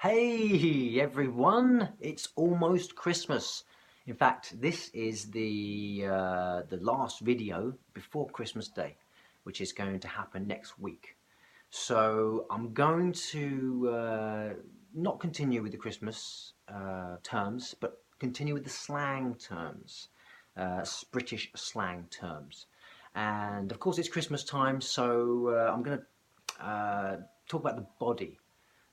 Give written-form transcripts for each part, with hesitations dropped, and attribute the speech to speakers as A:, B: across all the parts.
A: Hey everyone, it's almost Christmas. In fact, this is the last video before Christmas Day, which is going to happen next week. So I'm going to not continue with the Christmas terms, but continue with the slang terms, British slang terms. And of course, it's Christmas time, so I'm going to talk about the body.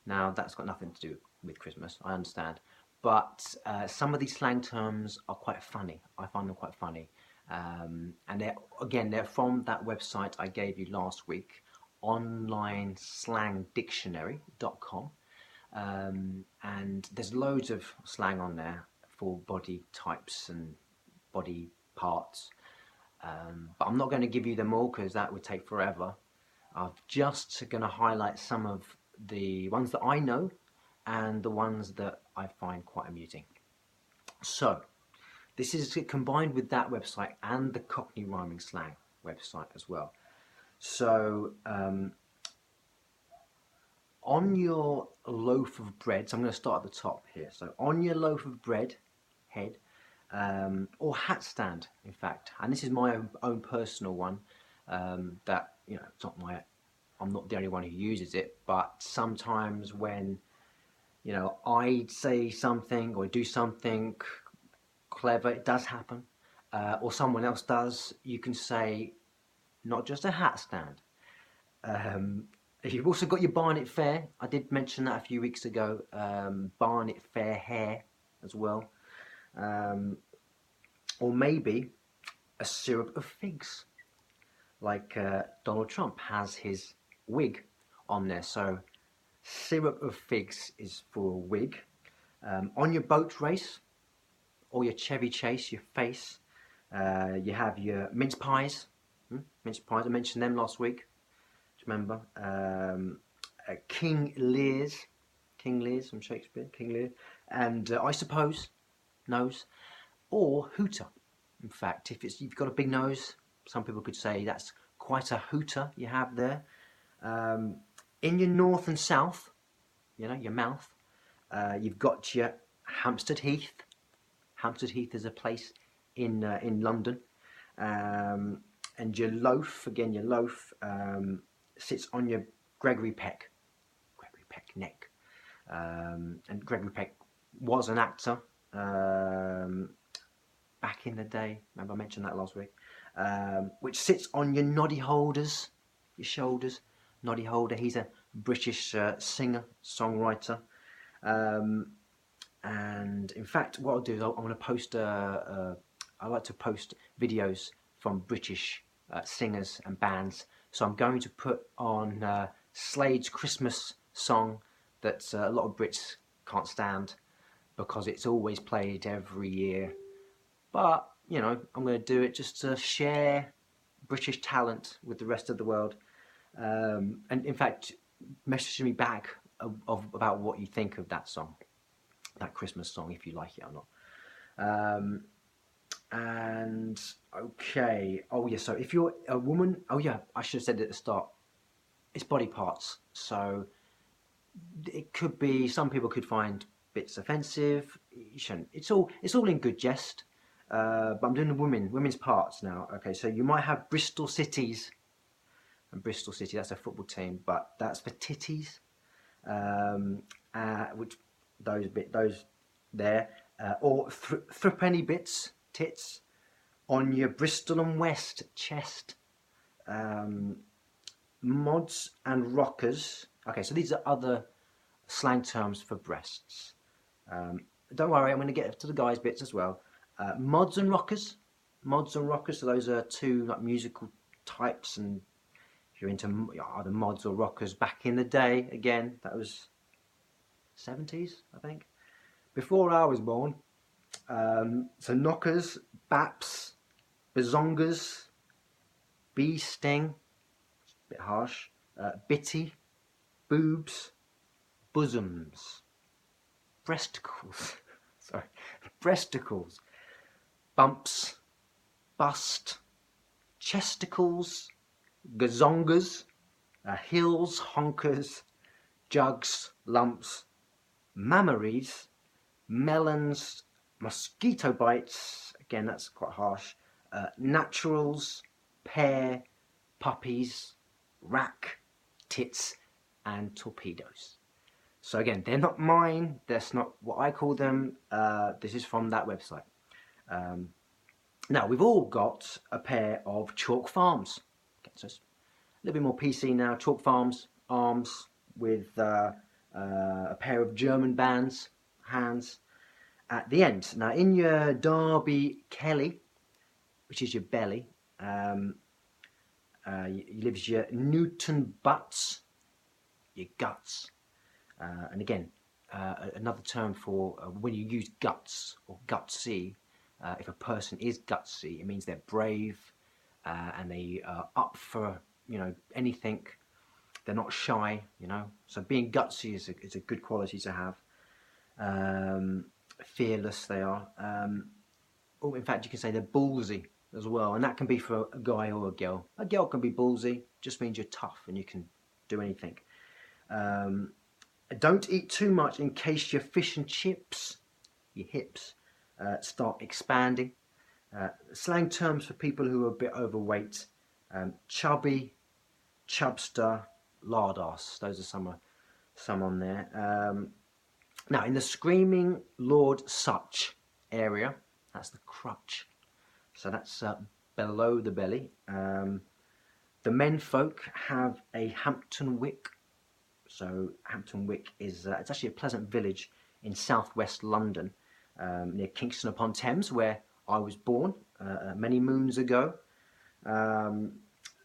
A: Now, that's got nothing to do with Christmas, I understand. But some of these slang terms are quite funny. I find them quite funny. And they're from that website I gave you last week, onlineslangdictionary.com. And there's loads of slang on there for body types and body parts. But I'm not going to give you them all because that would take forever. I'm just going to highlight some of the ones that I know and the ones that I find quite amusing. So, this is combined with that website and the Cockney Rhyming Slang website as well. So, on your loaf of bread, so I'm going to start at the top here. So, on your loaf of bread, head, or hat stand, in fact, and this is my own personal one, that, it's not I'm not the only one who uses it, but sometimes when, I say something or do something clever, it does happen, or someone else does, you can say, not just a hat stand. You've also got your Barnet Fair. I did mention that a few weeks ago. Barnet Fair hair as well. Or maybe a syrup of figs, like Donald Trump has his wig on there. So syrup of figs is for a wig. On your boat race or your Chevy Chase, your face, you have your mince pies. Mince pies, I mentioned them last week. Do you remember? King Lear's from Shakespeare, King Lear. And I suppose, nose, or hooter. In fact, if you've got a big nose, some people could say that's quite a hooter you have there. In your north and south, your mouth, you've got your Hampstead Heath. Hampstead Heath is a place in London. And your loaf, again, sits on your Gregory Peck neck. And Gregory Peck was an actor back in the day. Remember I mentioned that last week. Which sits on your noddy holders, your shoulders. Noddy holder. He's a British singer, songwriter. And in fact, what I'll do is I'm going to post. I like to post videos from British singers and bands. So I'm going to put on Slade's Christmas song that a lot of Brits can't stand because it's always played every year. But I'm going to do it just to share British talent with the rest of the world. And in fact, message me back about what you think of that song, that Christmas song, if you like it or not. And okay, oh yeah, so if you're a woman, oh yeah, I should have said it at the start, it's body parts. So it could be, some people could find bits offensive. You shouldn't. It's all in good jest. But I'm doing the women's parts now. Okay, so you might have Bristol Cities. And Bristol City, that's a football team, but that's for titties. Which those there, or threepenny bits, tits, on your Bristol and West chest. Mods and rockers. Okay, so these are other slang terms for breasts. Don't worry, I'm going to get to the guys' bits as well. Mods and rockers. So those are two like musical types, and if you're into either mods or rockers back in the day, again, that was 70s, I think, before I was born. So knockers, baps, bazongas, bee sting, a bit harsh, bitty, boobs, bosoms, breasticles, breasticles, bumps, bust, chesticles, gazongas, hills, honkers, jugs, lumps, mammaries, melons, mosquito bites, again that's quite harsh, naturals, pear, puppies, rack, tits, and torpedoes. So again, they're not mine, that's not what I call them, this is from that website. Now, we've all got a pair of chalk farms. Okay, so it's a little bit more PC now. Chalk farms, arms with a pair of German bands, hands at the end. Now, in your Derby Kelly, which is your belly, lives your Newton butts, your guts. And again, another term for when you use guts or gutsy, if a person is gutsy, it means they're brave and they are up for, anything. They're not shy, So being gutsy is a good quality to have. Fearless they are. Or in fact, you can say they're ballsy as well, and that can be for a guy or a girl. A girl can be ballsy, just means you're tough and you can do anything. Don't eat too much in case your fish and chips, your hips, start expanding. Slang terms for people who are a bit overweight: chubby, chubster, lard ass. Those are some on there. Now, in the screaming Lord Such area, that's the crutch. So that's below the belly. The menfolk have a Hampton Wick. So Hampton Wick is it's actually a pleasant village in southwest London, near Kingston upon Thames, where I was born many moons ago.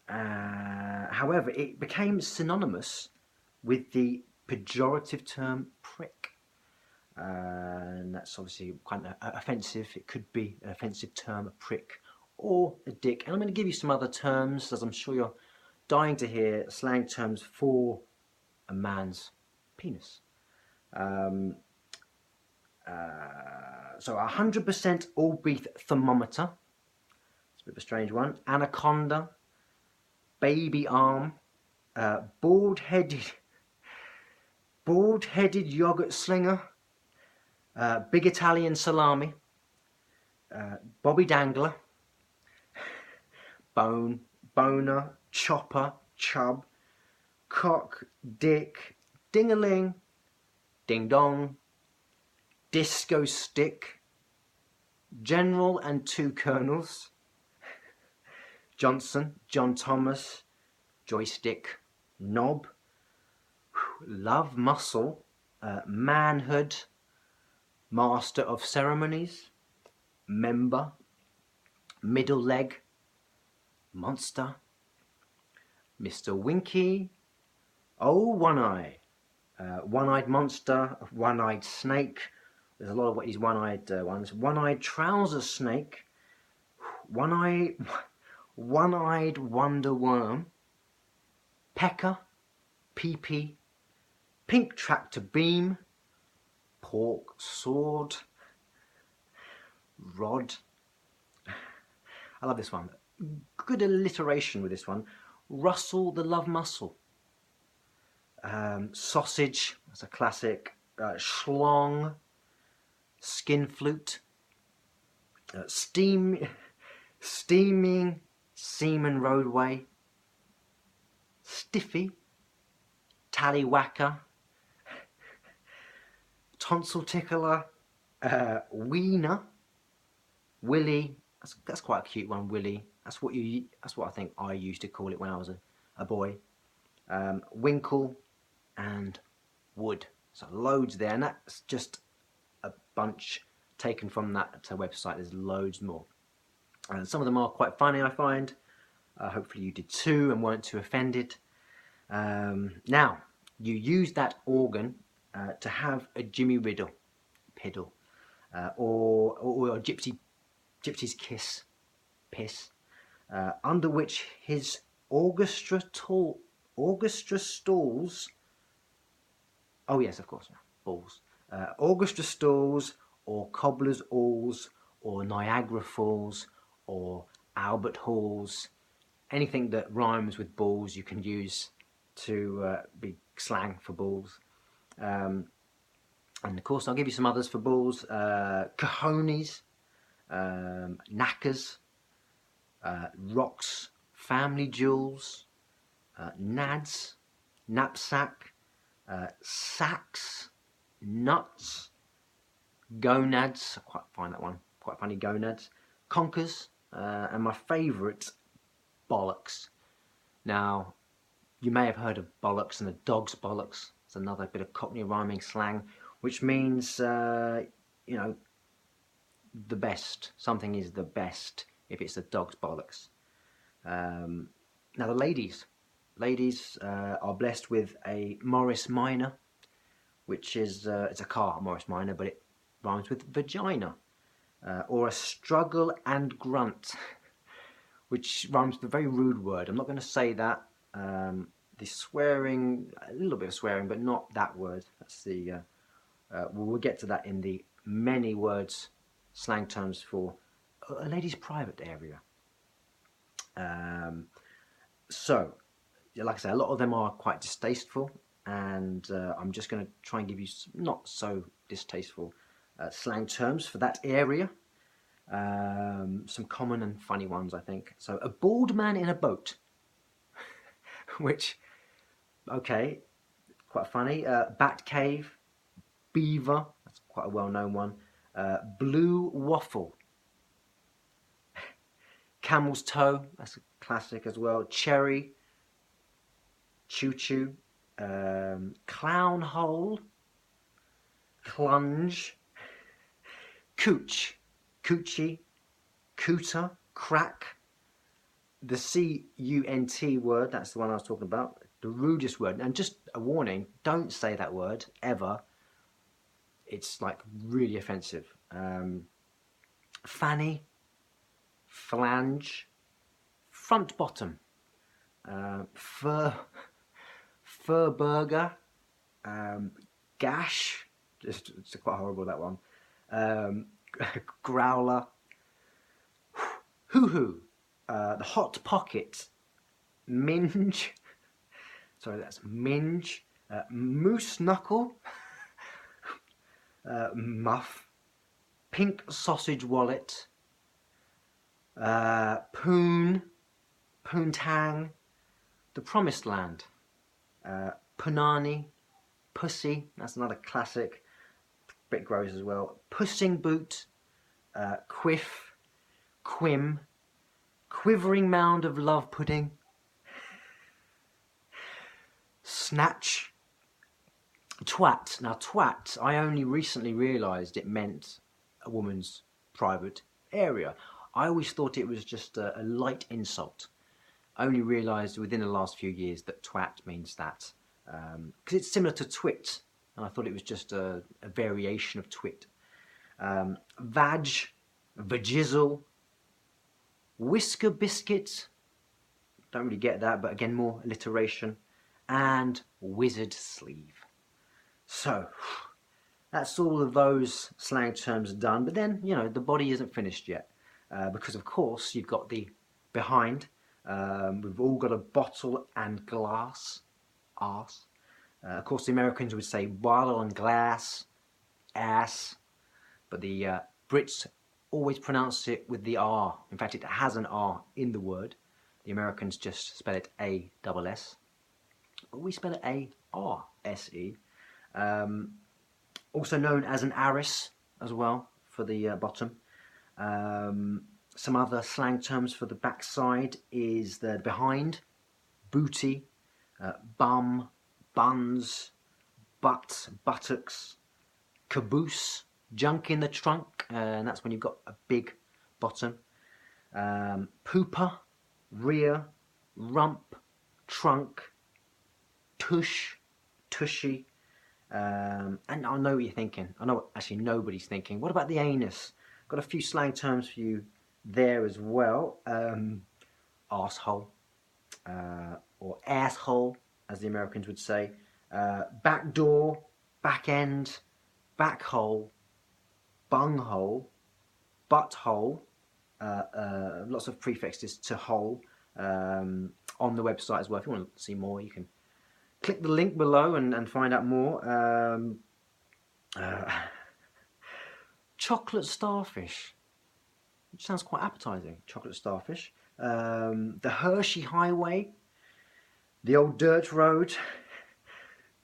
A: However, it became synonymous with the pejorative term prick. And that's obviously quite offensive. It could be an offensive term, a prick or a dick. And I'm going to give you some other terms, as I'm sure you're dying to hear, slang terms for a man's penis. So 100% all beef thermometer. It's a bit of a strange one. Anaconda, baby arm, bald-headed yogurt slinger, big Italian salami, Bobby Dangler, boner, chopper, chub, cock, dick, ding-a-ling, ding-dong, disco stick, general and two colonels, Johnson, John Thomas, joystick, knob, love muscle, manhood, master of ceremonies, member, middle leg, monster, Mr. Winky, oh, one eye, one-eyed monster, one-eyed snake. There's a lot of these one-eyed ones. One-eyed trouser snake, one-eyed wonder worm, pecker, pee-pee, pink tractor beam, pork sword, rod. I love this one. Good alliteration with this one. Russell the love muscle. Sausage, that's a classic. Schlong, skin flute. Steaming seaman roadway. Stiffy, tallywhacker, tonsil tickler, wiener, willy. That's quite a cute one, willy. That's what I think I used to call it when I was a boy. Winkle and wood. So loads there, and that's just a bunch taken from that website. There's loads more, and some of them are quite funny, I find. Hopefully you did too and weren't too offended. Now, you use that organ to have a Jimmy Riddle, piddle, or a gypsy's kiss, piss, under which his orchestra stalls. Oh yes, of course, balls. Orchestra stalls, or cobbler's alls, or Niagara Falls, or Albert Halls. Anything that rhymes with balls you can use to be slang for balls. And of course, I'll give you some others for balls. Cojones, knackers, rocks, family jewels, nads, knapsack, sacks, nuts, gonads. I quite find that one quite funny. Gonads, conkers, and my favourite, bollocks. Now, you may have heard of bollocks and the dog's bollocks. It's another bit of Cockney rhyming slang, which means you know, the best. Something is the best if it's the dog's bollocks. Now the ladies are blessed with a Morris Minor, which is it's a car, Morris Minor, but it rhymes with vagina, or a struggle and grunt, which rhymes with a very rude word. I'm not going to say that. The swearing, a little bit of swearing, but not that word. That's the we'll get to that in the many words, slang terms for a lady's private area. So, like I say, a lot of them are quite distasteful, and I'm just going to try and give you some not so distasteful slang terms for that area. Some common and funny ones, I think. So, a bald man in a boat, which, okay, quite funny. Bat cave, beaver, that's quite a well-known one. Blue waffle. Camel's toe, that's a classic as well. Cherry, choo-choo. Clown hole, clunge. Cooch, coochie, cooter, crack. The C-U-N-T word, that's the one I was talking about. The rudest word. And just a warning, don't say that word, ever. It's like really offensive. Fanny, flange, front bottom, fur burger, gash, it's quite horrible, that one. Growler, hoo-hoo, the hot pocket, minge, sorry, that's minge, moose knuckle, muff, pink sausage wallet, poon, poontang, the promised land, punani, pussy, that's another classic, bit gross as well, pussing boot, quiff, quim, quivering mound of love pudding, snatch, twat. Now twat, I only recently realised it meant a woman's private area. I always thought it was just a light insult. I only realised within the last few years that twat means that, because it's similar to twit, and I thought it was just a variation of twit. Vag, vajizzle, whisker biscuit, don't really get that, but again more alliteration, and wizard sleeve. So that's all of those slang terms done, but then, you know, the body isn't finished yet, because of course you've got the behind. We've all got a bottle and glass, arse. Of course the Americans would say bottle and glass, ass, but the Brits always pronounce it with the R. In fact, it has an R in the word. The Americans just spell it A-S-S, but we spell it A-R-S-E. Also known as an aris as well for the bottom. Some other slang terms for the backside is the behind, booty, bum, buns, butt, buttocks, caboose, junk in the trunk, and that's when you've got a big bottom. Pooper, rear, rump, trunk, tush, tushy. And I know what you're thinking. I know actually nobody's thinking. What about the anus? Got a few slang terms for you there as well. Arsehole, or asshole, as the Americans would say. Back door, back end, back hole, bunghole, butthole. Lots of prefixes to hole on the website as well. If you want to see more, you can click the link below and find out more. Uh, chocolate starfish, which sounds quite appetizing. Chocolate starfish. The Hershey Highway. The Old Dirt Road.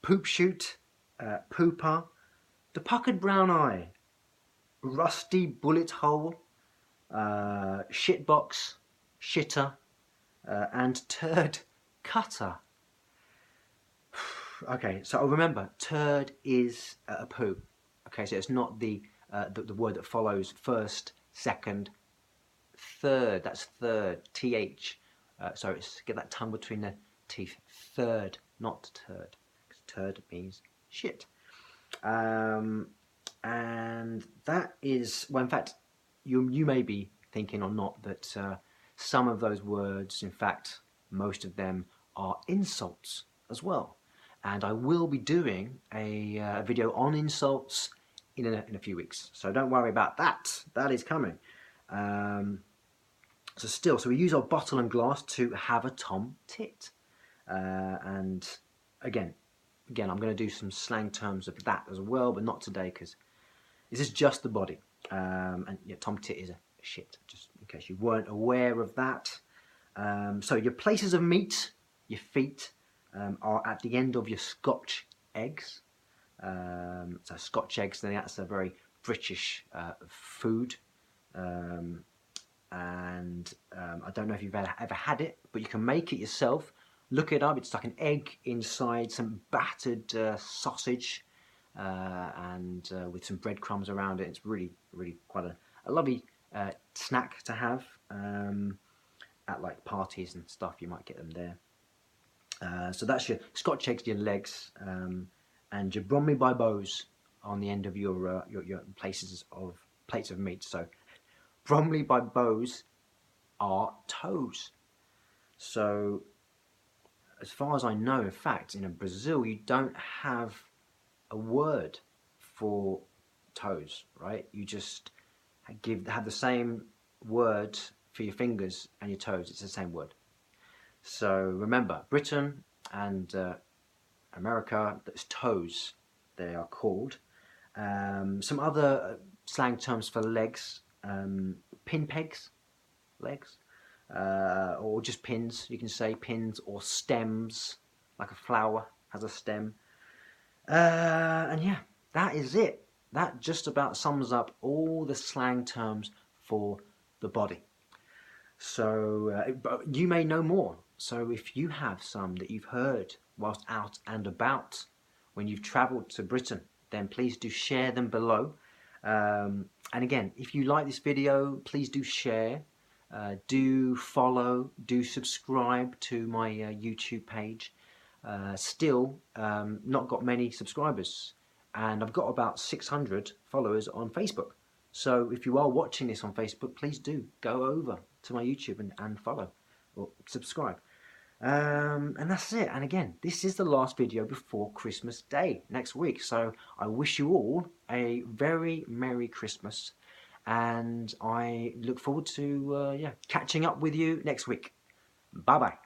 A: Poop Shoot. Pooper. The Puckered Brown Eye. Rusty Bullet Hole. Shitbox. Shitter. And Turd Cutter. Okay, so remember, turd is a poo. Okay, so it's not the word that follows first, second, third. That's third, th. So it's get that tongue between the teeth. Third, not turd. Because turd means shit. And that is, well, in fact, you may be thinking or not that some of those words, in fact, most of them are insults as well. And I will be doing a video on insults in a few weeks. So don't worry about that. That is coming. So we use our bottle and glass to have a tom tit. And again, I'm going to do some slang terms of that as well, but not today because this is just the body. And yeah, tom tit is a shit, just in case you weren't aware of that. So your places of meat, your feet, are at the end of your Scotch eggs. So Scotch eggs, that's a very British food. And I don't know if you've ever had it, but you can make it yourself. Look it up. It's like an egg inside some battered sausage and with some breadcrumbs around it. It's really, really quite a lovely snack to have at like parties and stuff. You might get them there. So that's your Scotch eggs, your legs, and your Bromley by bows on the end of your plates of meat. So Bromley by bows are toes. So as far as I know, in fact, in Brazil, you don't have a word for toes, right? You just have the same word for your fingers and your toes. It's the same word. So remember, Britain and America, that's toes, they are called. Some other slang terms for legs, pin pegs, legs, or just pins. You can say pins or stems, like a flower has a stem. And yeah, that is it. That just about sums up all the slang terms for the body. So you may know more. So if you have some that you've heard whilst out and about when you've travelled to Britain, then please do share them below. And again, if you like this video, please do share, do follow, do subscribe to my YouTube page. Still not got many subscribers, and I've got about 600 followers on Facebook. So if you are watching this on Facebook, please do go over to my YouTube and follow or subscribe. And that's it. And again, this is the last video before Christmas Day next week. So I wish you all a very Merry Christmas. And I look forward to catching up with you next week. Bye-bye.